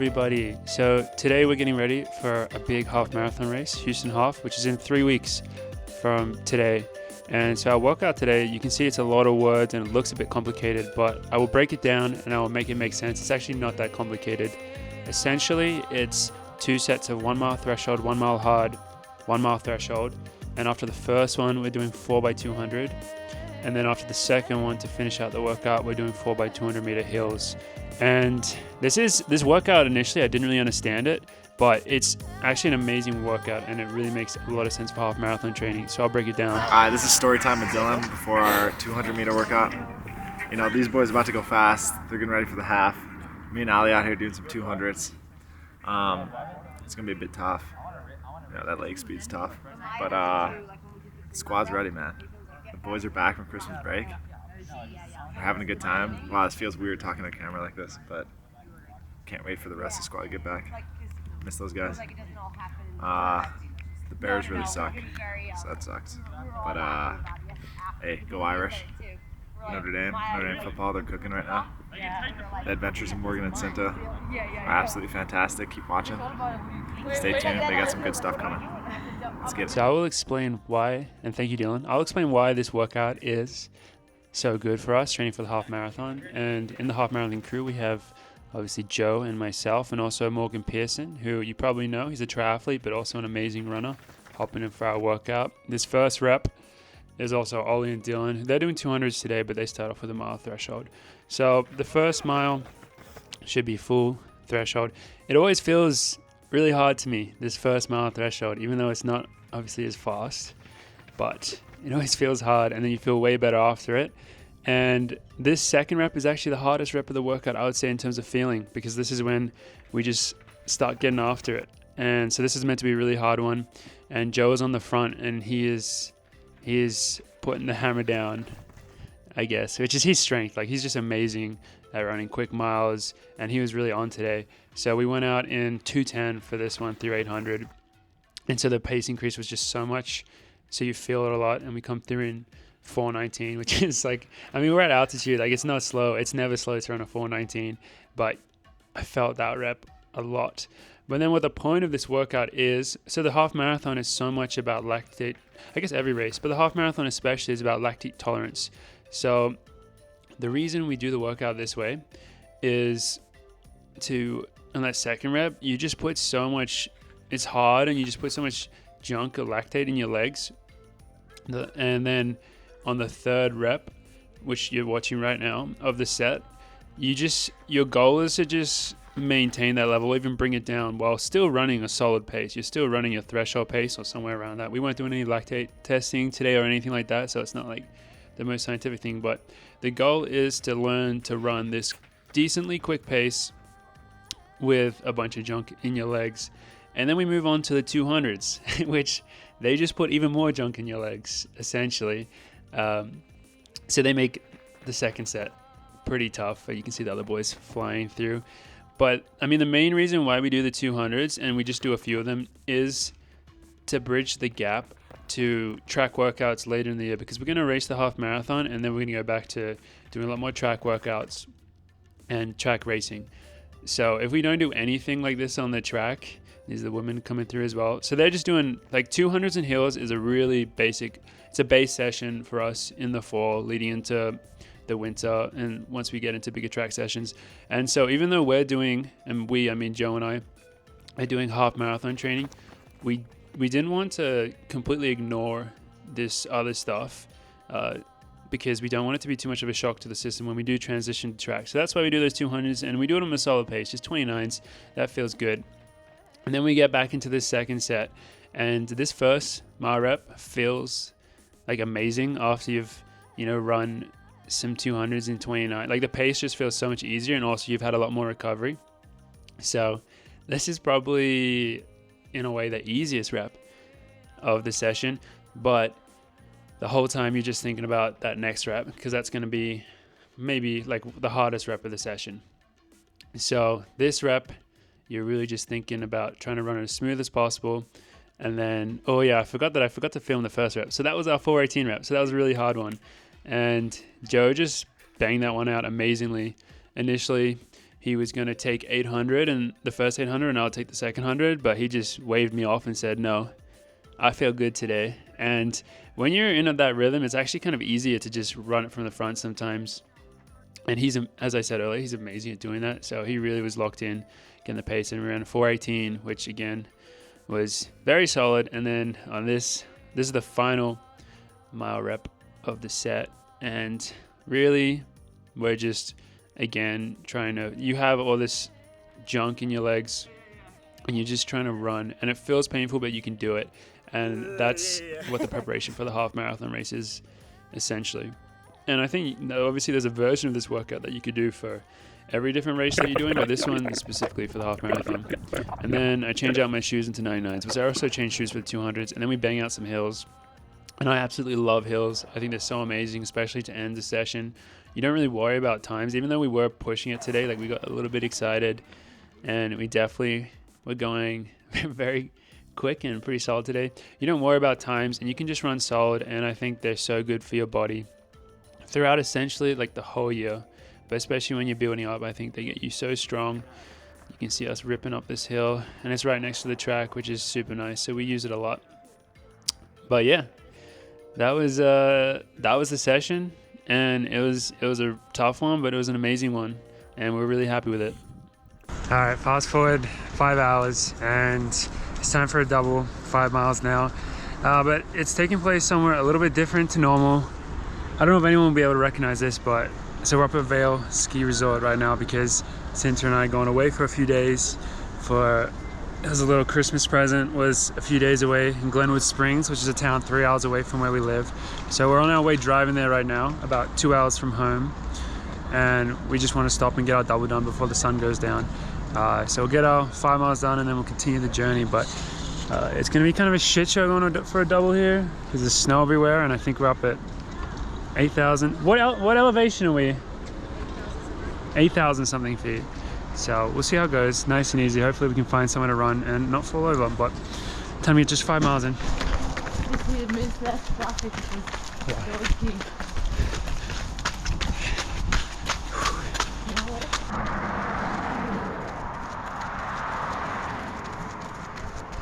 everybody. So today we're getting ready for a big half marathon race, Houston Half, which is in 3 weeks from today. And so our workout today, you can see it's a lot of words and it looks a bit complicated, but I will break it down and I will make it make sense. It's actually not that complicated. Essentially, it's 2 sets of 1 mile threshold, 1 mile hard, 1 mile threshold. And after the first one, we're doing 4x200. And then after the second one, to finish out the workout, we're doing 4x200 meter hills. And this workout initially, I didn't really understand it, but it's actually an amazing workout and it really makes a lot of sense for half marathon training. So I'll break it down. This is story time with Dylan before our 200 meter workout. You know, these boys are about to go fast. They're getting ready for the half. Me and Ali out here doing some 200s. It's gonna be a bit tough. You know, that leg speed's tough, but the squad's ready, man. The boys are back from Christmas break. We're having a good time. Wow, this feels weird talking to a camera like this, but can't wait for the rest of the squad to get back. Miss those guys. The Bears really suck, so that sucks. But hey, go Irish. Notre Dame football, they're cooking right now. The adventures in Morgan and Cinta are absolutely fantastic. Keep watching. Stay tuned. They got some good stuff coming. Let's get it. So I will explain why, and thank you, Dylan. I'll explain why this workout is so good for us, training for the half marathon. And in the half marathon crew, we have obviously Joe and myself, and also Morgan Pearson, who you probably know. He's a triathlete, but also an amazing runner, hopping in for our workout. This first rep is also Ollie and Dylan. They're doing 200s today, but they start off with a mile threshold. So the first mile should be full threshold. It always feels really hard to me, this first mile threshold, even though it's not obviously as fast, but it always feels hard, and then you feel way better after it. And this second rep is actually the hardest rep of the workout, I would say, in terms of feeling, because this is when we just start getting after it. And so this is meant to be a really hard one. And Joe is on the front, and he is putting the hammer down, I guess, which is his strength. Like, he's just amazing at running quick miles, and he was really on today. So we went out in 2:10 for this one through 800. And so the pace increase was just so much, so you feel it a lot. And we come through in 4:19, which is like, I mean, we're at altitude. Like, it's not slow. It's never slow to run a 4:19, but I felt that rep a lot. But then what the point of this workout is, so the half marathon is so much about lactate, I guess every race, but the half marathon especially is about lactate tolerance. So the reason we do the workout this way is on that second rep, you just put so much, it's hard, and you just put so much junk of lactate in your legs. And then on the third rep, which you're watching right now, of the set, your goal is to just maintain that level, even bring it down while still running a solid pace. You're still running your threshold pace or somewhere around that. We weren't doing any lactate testing today or anything like that, so it's not like the most scientific thing, but the goal is to learn to run this decently quick pace with a bunch of junk in your legs. And then we move on to the 200s, which they just put even more junk in your legs, essentially. So they make the second set pretty tough. You can see the other boys flying through. But, I mean, the main reason why we do the 200s, and we just do a few of them, is to bridge the gap to track workouts later in the year, because we're going to race the half marathon, and then we're going to go back to doing a lot more track workouts and track racing. So if we don't do anything like this on the track, these are the women coming through as well. So they're just doing, like, 200s and hills is a really basic, it's a base session for us in the fall leading into the winter, and once we get into bigger track sessions. And so even though we're doing, and I mean Joe and I are doing half marathon training, we didn't want to completely ignore this other stuff because we don't want it to be too much of a shock to the system when we do transition to track. So that's why we do those 200s, and we do it on a solid pace, just 29s. That feels good. And then we get back into this second set, and this first mile rep feels like amazing after you've run some 200s in 29. Like, the pace just feels so much easier, and also you've had a lot more recovery. So this is probably, in a way, the easiest rep of the session, but the whole time you're just thinking about that next rep, because that's going to be maybe like the hardest rep of the session. So this rep, you're really just thinking about trying to run it as smooth as possible. And then, I forgot to film the first rep. So that was our 418 rep. So that was a really hard one. And Joe just banged that one out amazingly. Initially, he was going to take 800 and the first 800 and I'll take the second 100, but he just waved me off and said, no, I feel good today. And when you're in that rhythm, it's actually kind of easier to just run it from the front sometimes. And he's, as I said earlier, he's amazing at doing that. So he really was locked in, getting the pace, and we ran 4:18, which again was very solid. And then on this is the final mile rep of the set, and really we're just again trying to, you have all this junk in your legs and you're just trying to run, and it feels painful, but you can do it. And that's what the preparation for the half marathon race is essentially. And I think obviously there's a version of this workout that you could do for every different race that you're doing, but this one is specifically for the half marathon. And then I change out my shoes into 99s, because I also change shoes for the 200s, and then we bang out some hills. And I absolutely love hills. I think they're so amazing, especially to end the session. You don't really worry about times, even though we were pushing it today. Like, we got a little bit excited, and we definitely were going very quick and pretty solid today. You don't worry about times, and you can just run solid, and I think they're so good for your body throughout essentially like the whole year, but especially when you're building up, I think they get you so strong. You can see us ripping up this hill, and it's right next to the track, which is super nice, so we use it a lot. But yeah, that was the session, and it was a tough one, but it was an amazing one, and we're really happy with it. All right, fast forward 5 hours, and it's time for a double, 5 miles now, but it's taking place somewhere a little bit different to normal. I don't know if anyone will be able to recognize this, but so we're up at Vail ski resort right now because Cinta and I are going away for a few days. It was a little Christmas present, was a few days away in Glenwood Springs, which is a town 3 hours away from where we live. So we're on our way driving there right now, about 2 hours from home, and we just want to stop and get our double done before the sun goes down. So we'll get our 5 miles done, and then we'll continue the journey. But it's going to be kind of a shit show going for a double here because there's snow everywhere, and I think we're up at 8,000. What elevation are we? 8,000 something feet. So we'll see how it goes. Nice and easy. Hopefully we can find somewhere to run and not fall over. But time to get just 5 miles in. If we move less traffic, it was